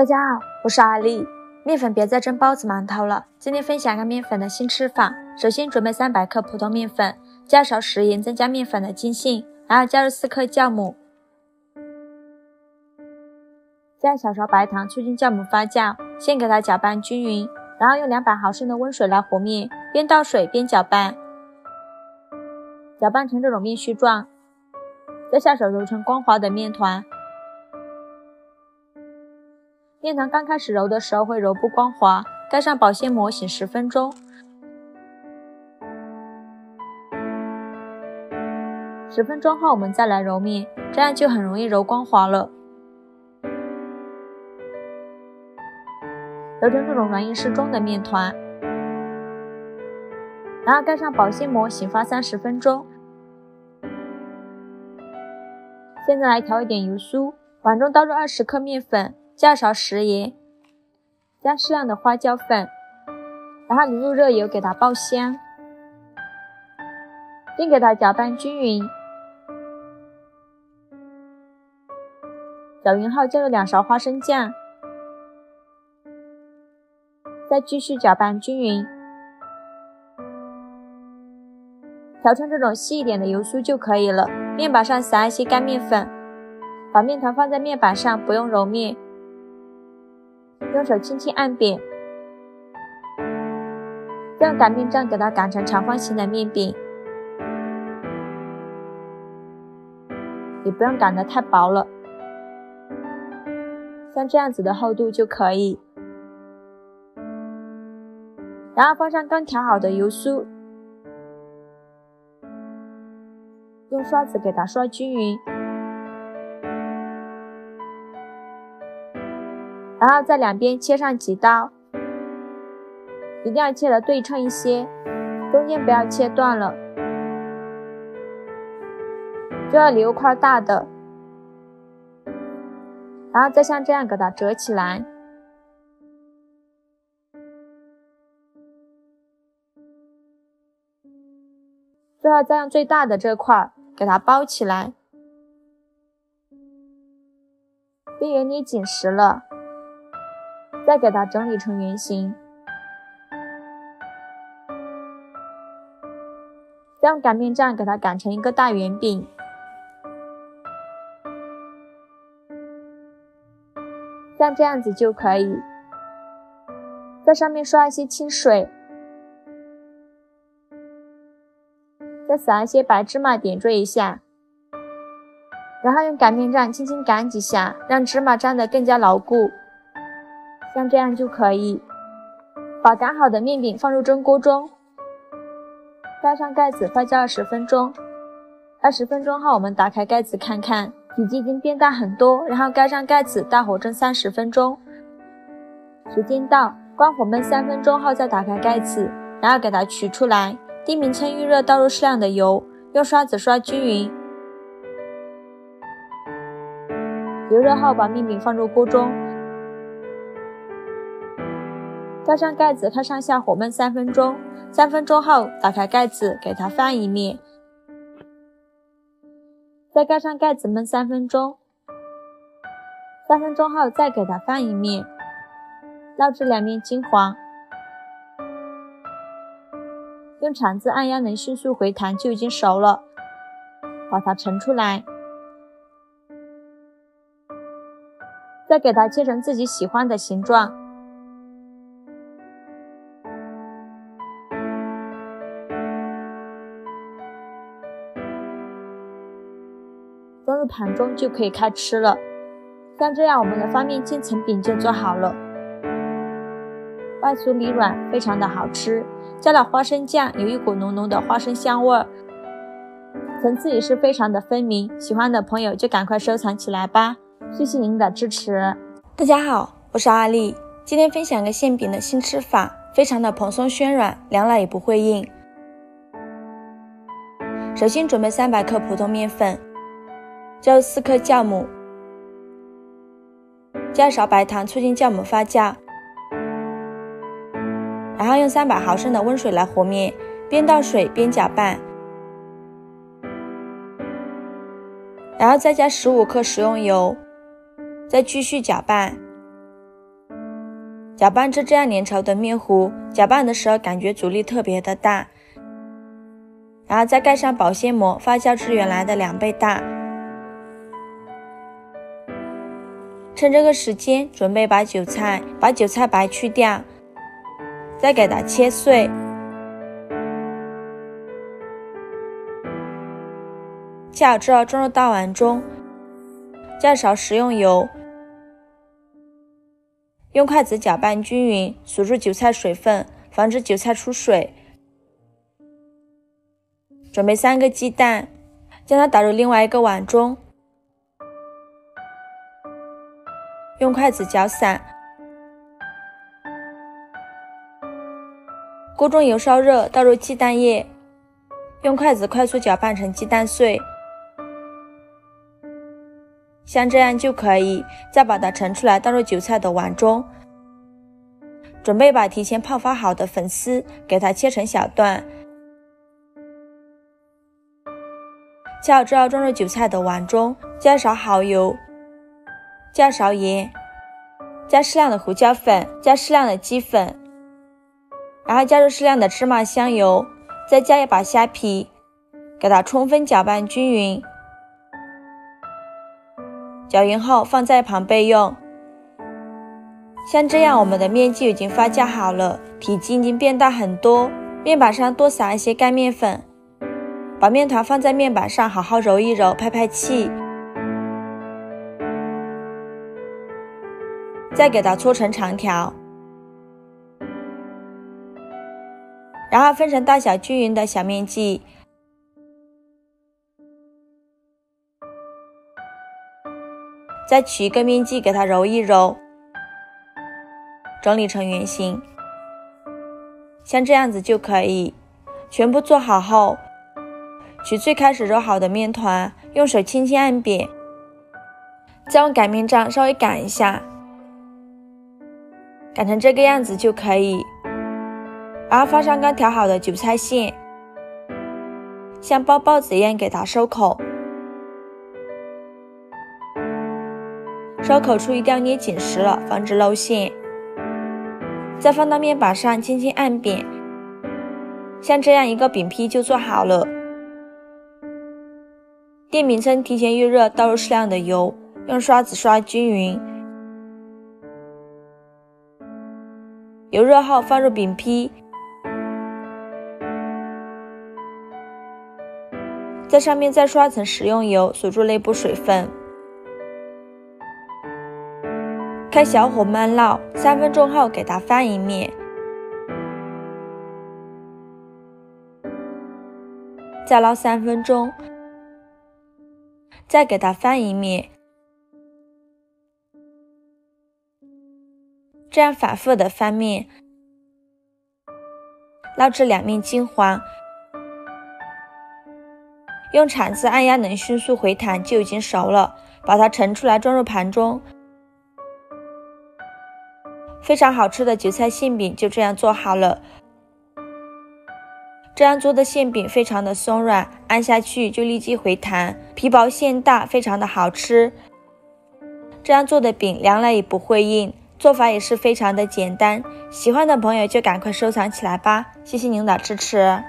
大家好，我是阿丽。面粉别再蒸包子馒头了，今天分享个面粉的新吃法。首先准备300克普通面粉，加少食盐增加面粉的筋性，然后加入4克酵母，加小勺白糖促进酵母发酵，先给它搅拌均匀，然后用200毫升的温水来和面，边倒水边搅拌，搅拌成这种面絮状，再下手揉成光滑的面团。面团刚开始揉的时候会揉不光滑，盖上保鲜膜醒10分钟。10分钟后我们再来揉面，这样就很容易揉光滑了。揉成这种软硬适中的面团，然后盖上保鲜膜醒发30分钟。现在来调一点油酥，碗中倒入20克面粉，加勺食盐，加适量的花椒粉，然后淋入热油给它爆香，并给它搅拌均匀。搅匀后加入2勺花生酱，再继续搅拌均匀，调成这种细一点的油酥就可以了。面板上撒一些干面粉，把面团放在面板上，不用揉面，用手轻轻按扁，再用擀面杖给它擀成长方形的面饼，也不用擀得太薄了，像这样子的厚度就可以。然后放上刚调好的油酥，用刷子给它刷均匀，然后在两边切上几刀，一定要切得对称一些，中间不要切断了，就要留块大的，然后再像这样给它折起来，最后再用最大的这块给它包起来，边缘捏紧实了，再给它整理成圆形，再用擀面杖给它擀成一个大圆饼，像这样子就可以。在上面刷一些清水，再撒一些白芝麻点缀一下，然后用擀面杖轻轻擀几下，让芝麻粘得更加牢固，像这样就可以。把擀好的面饼放入蒸锅中，盖上盖子发酵20分钟。20分钟后我们打开盖子看看，体积已经变大很多，然后盖上盖子大火蒸30分钟。时间到，关火焖3分钟后再打开盖子，然后给它取出来，低明焖预热，倒入适量的油，用刷子刷均匀。油热后把面饼放入锅中，盖上盖子，开上下火焖3分钟。3分钟后打开盖子给它翻一面，再盖上盖子焖3分钟。3分钟后再给它翻一面，捞至两面金黄，用铲子按压能迅速回弹就已经熟了，把它盛出来，再给它切成自己喜欢的形状，装入盘中就可以开吃了。像这样我们的方面千层饼就做好了，外酥里软，非常的好吃，加了花生酱，有一股浓浓的花生香味儿，层次也是非常的分明，喜欢的朋友就赶快收藏起来吧，谢谢您的支持。大家好，我是阿丽，今天分享个馅饼的新吃法，非常的蓬松暄软，凉了也不会硬。首先准备300克普通面粉，加入4克酵母，加勺白糖促进酵母发酵，然后用300毫升的温水来和面，边倒水边搅拌，然后再加15克食用油，再继续搅拌，搅拌至这样粘稠的面糊，搅拌的时候感觉阻力特别的大，然后再盖上保鲜膜，发酵至原来的2倍大。趁这个时间，准备把韭菜白去掉，再给它切碎。切好之后装入大碗中，加勺食用油，用筷子搅拌均匀，锁住韭菜水分，防止韭菜出水。准备3个鸡蛋，将它打入另外一个碗中，用筷子搅散。锅中油烧热，倒入鸡蛋液，用筷子快速搅拌成鸡蛋碎，像这样就可以。再把它盛出来，倒入韭菜的碗中。准备把提前泡发好的粉丝给它切成小段，切好之后装入韭菜的碗中，加勺蚝油，加勺盐，加适量的胡椒粉，加适量的鸡粉，然后加入适量的芝麻香油，再加一把虾皮，给它充分搅拌均匀。搅匀后放在一旁备用。像这样，我们的面就已经发酵好了，体积已经变大很多。面板上多撒一些干面粉，把面团放在面板上好好揉一揉，拍拍气，再给它搓成长条，然后分成大小均匀的小面剂。再取一个面剂给它揉一揉，整理成圆形，像这样子就可以。全部做好后，取最开始揉好的面团，用手轻轻按扁，再用擀面杖稍微擀一下，擀成这个样子就可以。然后放上刚调好的韭菜馅，像包包子一样给它收口，收口处一定要捏紧实了，防止露馅。再放到面板上轻轻按扁，像这样一个饼坯就做好了。电饼铛提前预热，倒入适量的油，用刷子刷均匀。油热后放入饼坯，在上面再刷层食用油，锁住内部水分。开小火慢烙，3分钟后给它翻一面，再烙3分钟，再给它翻一面，这样反复的翻面，烙至2面金黄。用铲子按压能迅速回弹，就已经熟了。把它盛出来，装入盘中。非常好吃的韭菜馅饼就这样做好了。这样做的馅饼非常的松软，按下去就立即回弹，皮薄馅大，非常的好吃。这样做的饼凉了也不会硬，做法也是非常的简单。喜欢的朋友就赶快收藏起来吧，谢谢您的支持。